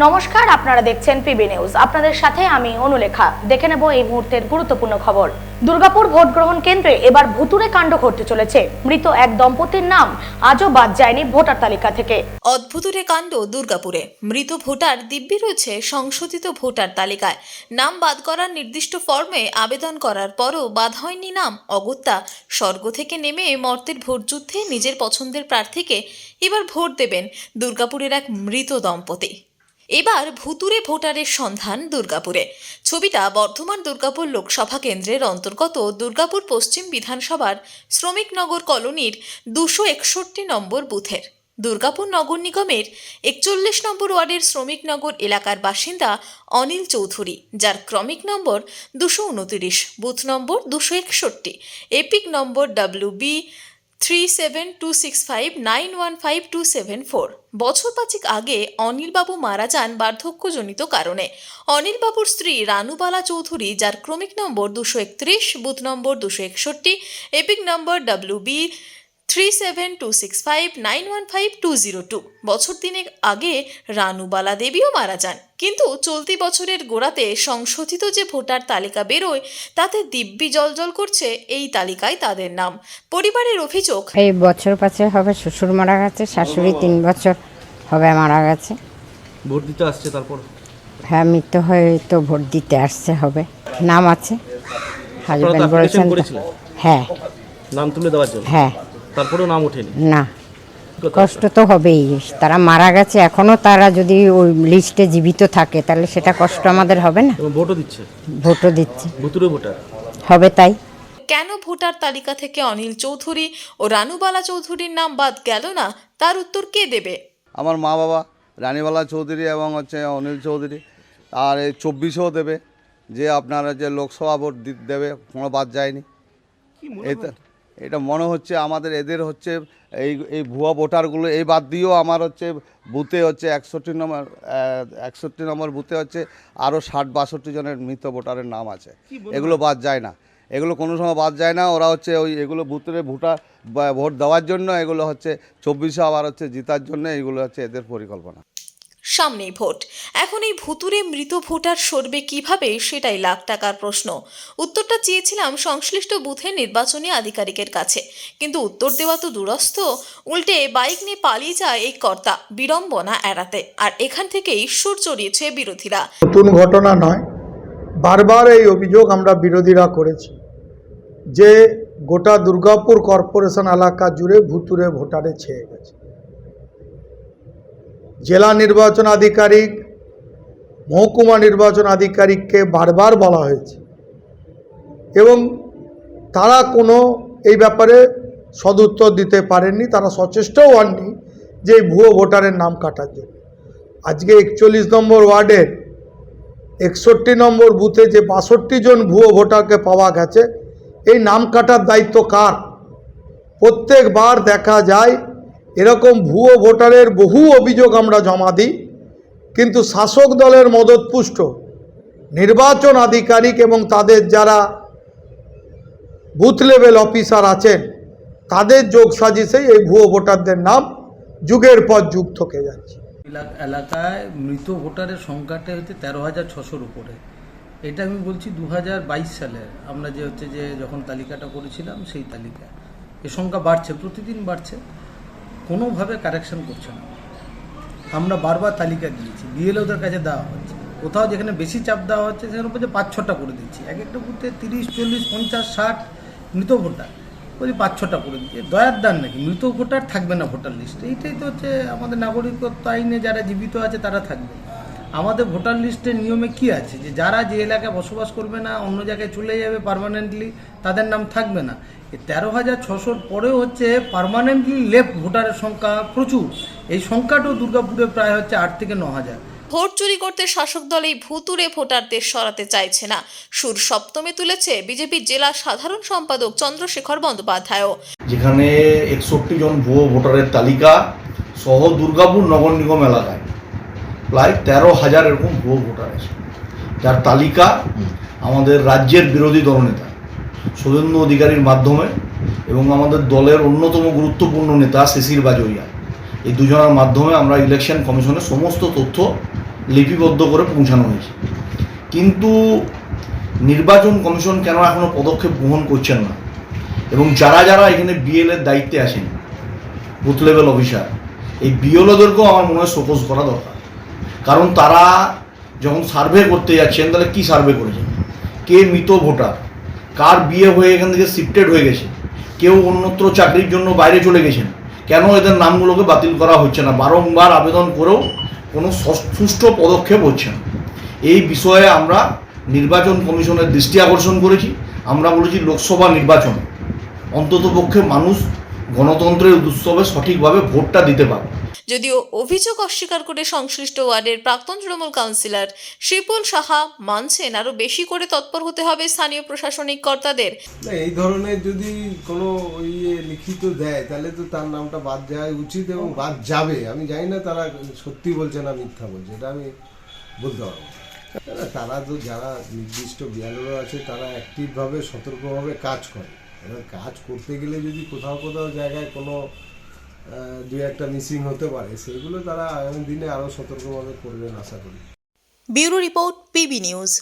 নমস্কার, আপনারা দেখছেন পিবি নিউজ। আপনাদের সাথে আমি অনুলেখা। দেখে নেব এই মুহূর্তের গুরুত্বপূর্ণ খবর। দুর্গাপুর ভোট গ্রহণ কেন্দ্রে এবার ভুতুড়ে কাণ্ড ঘটতে চলেছে। মৃত এক দম্পতির নাম আজও বাদ যায়নি ভোটার তালিকা থেকে। অদ্ভুতুরে কাণ্ড দুর্গাপুরে। মৃত ভোটার দিব্যি রয়েছে সংশোধিত ভোটার তালিকায়। নাম বাদ করার নির্দিষ্ট ফর্মে আবেদন করার পরও বাদ হয়নি নাম। অগত্যা স্বর্গ থেকে নেমে মর্তের ভোট যুদ্ধে নিজের পছন্দের প্রার্থীকে এবার ভোট দেবেন দুর্গাপুরের এক মৃত দম্পতি। এবার ভুতুরে ভোটারের সন্ধান দুর্গাপুরে। ছবিটা বর্ধমান দুর্গাপুর লোকসভা কেন্দ্রের অন্তর্গত দুর্গাপুর পশ্চিম বিধানসভার শ্রমিকনগর কলোনির 261 নম্বর বুথের। দুর্গাপুর নগর নিগমের 41 নম্বর ওয়ার্ডের শ্রমিকনগর এলাকার বাসিন্দা অনিল চৌধুরী, যার ক্রমিক নম্বর 229, বুথ নম্বর 261, এপিক নম্বর WB 3726591524। বছর 5 আগে অনিলবাবু মারা যান বার্ধক্যজনিত কারণে। অনিলবাবুর স্ত্রী রানুবালা চৌধুরী, যার ক্রমিক নম্বর 231, বুথ নম্বর 261, এপিক নম্বর WB 3726591522। বছর 3 আগে রানুবালা দেবীও মারা যান। কিন্তু চলতি বছরের গোড়াতে সংশোধিত যে ভোটার তালিকা বেরোয় তাতে দিব্যি জলজল করছে এই তালিকায় তাদের নাম। পরিবারের অভিযোগ, এই বছর 5 হবে শ্বশুর মারা গেছে, শাশুড়ি 3 বছর হবে মারা গেছে। ভোট দিতে আসছে তারপর? হ্যাঁ, মৃত্যু হয়ে তো ভোট দিতে আসছে হবে। নাম আছে, হাজবেন্ড বলেছেন তো। হ্যাঁ, নাম তুলে দেওয়ার জন্য? হ্যাঁ। তারপরেও নাম ওঠেনি? না, কষ্ট তো হবেই। তারা মারা গেছে, এখনো তারা যদি ওই লিস্টে জীবিত থাকে তাহলে সেটা কষ্ট আমাদের হবে না? এবং ভোটও দিচ্ছে? ভোটও দিচ্ছে, ভুতুরে ভোটার হবে তাই। কেন ভোটার তালিকা থেকে অনিল চৌধুরী ও রানুবালা চৌধুরীর নাম বাদ গেল না, তার উত্তর কে দেবে? আমার মা বাবা রানীবালা চৌধুরী এবং অনিল চৌধুরী। আর এই 24ও দেবে, যে আপনারা যে লোকসভা ভোট দেবে, কোনো বাদ যায়নি। এটা মনে হচ্ছে আমাদের এদের হচ্ছে এই ভুয়া ভোটারগুলো এই বাদ দিয়েও আমার হচ্ছে বুথে হচ্ছে 61 নম্বর বুথে হচ্ছে আরও 60-62 জনের মৃত ভোটারের নাম আছে। এগুলো বাদ যায় না, এগুলো কোনো সময় বাদ যায় না। ওরা হচ্ছে এগুলো বুথে ভোট দেওয়ার জন্য, এগুলো হচ্ছে 24 আবার হচ্ছে জেতার জন্য, এগুলো হচ্ছে এদের পরিকল্পনা। সামনেই ভোট, এখন এই ভুতুরে মৃত ভোটার সরবে কিভাবে, সেটাই লাখ টাকার প্রশ্ন। উত্তরটা চেয়েছিলাম সংশ্লিষ্ট বুথের নির্বাচনী আধিকারিকের কাছে, কিন্তু উত্তর দেওয়া তো দূরস্থ, উল্টে বাইক নিয়ে পালিয়ে যায় এই কর্তা বিড়ম্বনা এড়াতে। আর এখান থেকেই সুর চড়িয়েছে বিরোধীরা। নতুন ঘটনা নয়, বারবার এই অভিযোগ আমরা বিরোধীরা করেছি যে গোটা দুর্গাপুর কর্পোরেশন এলাকা জুড়ে ভুতুরে ভোটারে ছেয়ে গেছে। জেলা নির্বাচন আধিকারিক, মহকুমা নির্বাচন আধিকারিককে বারবার বলা হয়েছে এবং তারা কোনো এই ব্যাপারে সদুত্তর দিতে পারেননি। তারা সচেষ্টও হননি যে এই ভুয়ো ভোটারের নাম কাটার জন্য। আজকে 41 নম্বর ওয়ার্ডের 61 নম্বর বুথে যে 62 জন ভুয়ো ভোটারকে পাওয়া গেছে, এই নাম কাটার দায়িত্ব কার? প্রত্যেকবার দেখা যায় এরকম ভুয়ো ভোটারের বহু অভিযোগ আমরা জমা দিই, কিন্তু শাসক দলের মদতপুষ্ট নির্বাচন আধিকারিক এবং তাদের যারা বুথ লেভেল অফিসার আছেন তাদের যোগ সাজিশেই এই ভুয়ো ভোটারদের নাম যুগের পর যুগ থকে যাচ্ছে। এলাকায় মৃত ভোটারের সংখ্যাটা হচ্ছে 13,600-র উপরে। এটা আমি বলছি 2022 সালে আমরা যে যখন তালিকাটা করেছিলাম সেই তালিকা। এর সংখ্যা বাড়ছে, প্রতিদিন বাড়ছে, কোনোভাবে কারেকশন করছে না। আমরা বারবার তালিকা দিয়েছি, বিএলওদের কাছে দেওয়া হচ্ছে, কোথাও যেখানে বেশি চাপ দেওয়া হচ্ছে সেখানে বলছে 5-6টা করে দিচ্ছি। এক একটা বুথে 30, 40, 50, 60 মৃত ভোটার, বলছি 5-6টা করে দিচ্ছি। দয়ার দান নাকি? মৃত ভোটার থাকবে না ভোটার লিস্টে? এইটাই তো হচ্ছে আমাদের নাগরিকত্ব আইনে যারা জীবিত আছে তারা থাকবে। আমাদের ভোটার লিস্টের নিয়মে কি আছে যে যারা যে এলাকায় বসবাস করবে না, অন্য জায়গায় চলে যাবে পার্মানেন্টলি, তাদের নাম থাকবে না। 13,600-র পরেও হচ্ছে পার্মানেন্টলি লেফট ভোটারের সংখ্যা প্রচুর। এই সংখ্যাটাও দুর্গাপুরে প্রায় হচ্ছে 8 থেকে 9,000। ভোট চুরি করতে শাসক দল এই ভুতুরে ভোটারদের সরাতে চাইছে না। সুর সপ্তমে তুলেছে বিজেপির জেলা সাধারণ সম্পাদক চন্দ্রশেখর বন্দ্যোপাধ্যায়ও। যেখানে 61 জন ভুয়ো ভোটারের তালিকা সহ দুর্গাপুর নগর নিগম এলাকায় প্রায় 13,000 এরকম ভুয়ো ভোটার আছে, যার তালিকা আমাদের রাজ্যের বিরোধী দলনেতা শুভেন্দু অধিকারীর মাধ্যমে এবং আমাদের দলের অন্যতম গুরুত্বপূর্ণ নেতা শিশির বাজোরিয়া, এই দুজনের মাধ্যমে আমরা ইলেকশন কমিশনের সমস্ত তথ্য লিপিবদ্ধ করে পৌঁছানো হয়েছে। কিন্তু নির্বাচন কমিশন কেন এখনও পদক্ষেপ গ্রহণ করছেন না, এবং যারা যারা এখানে বিএলএর দায়িত্বে আছেন, বুথ লেভেল অফিসার, এই বিএলওদেরকেও আমার মনে হয় শোকজ করা দরকার। কারণ তারা যখন সার্ভে করতে যাচ্ছেন, তাহলে কী সার্ভে করেছেন, কে মৃত ভোটার, কার বিয়ে হয়ে এখান থেকে শিফটেড হয়ে গেছে, কেউ অন্যত্র চাকরির জন্য বাইরে চলে গেছেন, কেন এদের নামগুলোকে বাতিল করা হচ্ছে না, বারংবার আবেদন করেও কোনো সুষ্ঠু পদক্ষেপ হচ্ছে না। এই বিষয়ে আমরা নির্বাচন কমিশনের দৃষ্টি আকর্ষণ করেছি। আমরা বলেছি লোকসভা নির্বাচন অন্ততপক্ষে মানুষ গণতন্ত্রের উৎসবে সঠিকভাবে ভোটটা দিতে পারে। যদিও অভিযোগ অস্বীকার করে সংশ্লিষ্ট ওয়ার্ডের প্রাক্তন তৃণমূল কাউন্সিলর শিপুল সাহা মানছেন আরও বেশি করে তৎপর হতে হবে স্থানীয় প্রশাসনিক কর্তাদের। না, এই ধরনের যদি কোনো লিখিত দেয় তাহলে তো তার নামটা বাদ যাওয়া উচিত এবং বাদ যাবে। আমি জানি না তারা সত্যি বলছে না মিথ্যা বলছে, এটা আমি বলতে পারবো না। তারা তো যারা নির্দিষ্ট বিয়ালরা আছে তারা অ্যাক্টিভভাবে সতর্কভাবে কাজ করে। এবার কাজ করতে গেলে যদি কোথাও কোথাও জায়গায় কোনো দু একটা মিসিং হতে পারে, সেগুলো তারা আগামী দিনে আরও সতর্কভাবে করবেন আশা করি। Bureau report, PB news.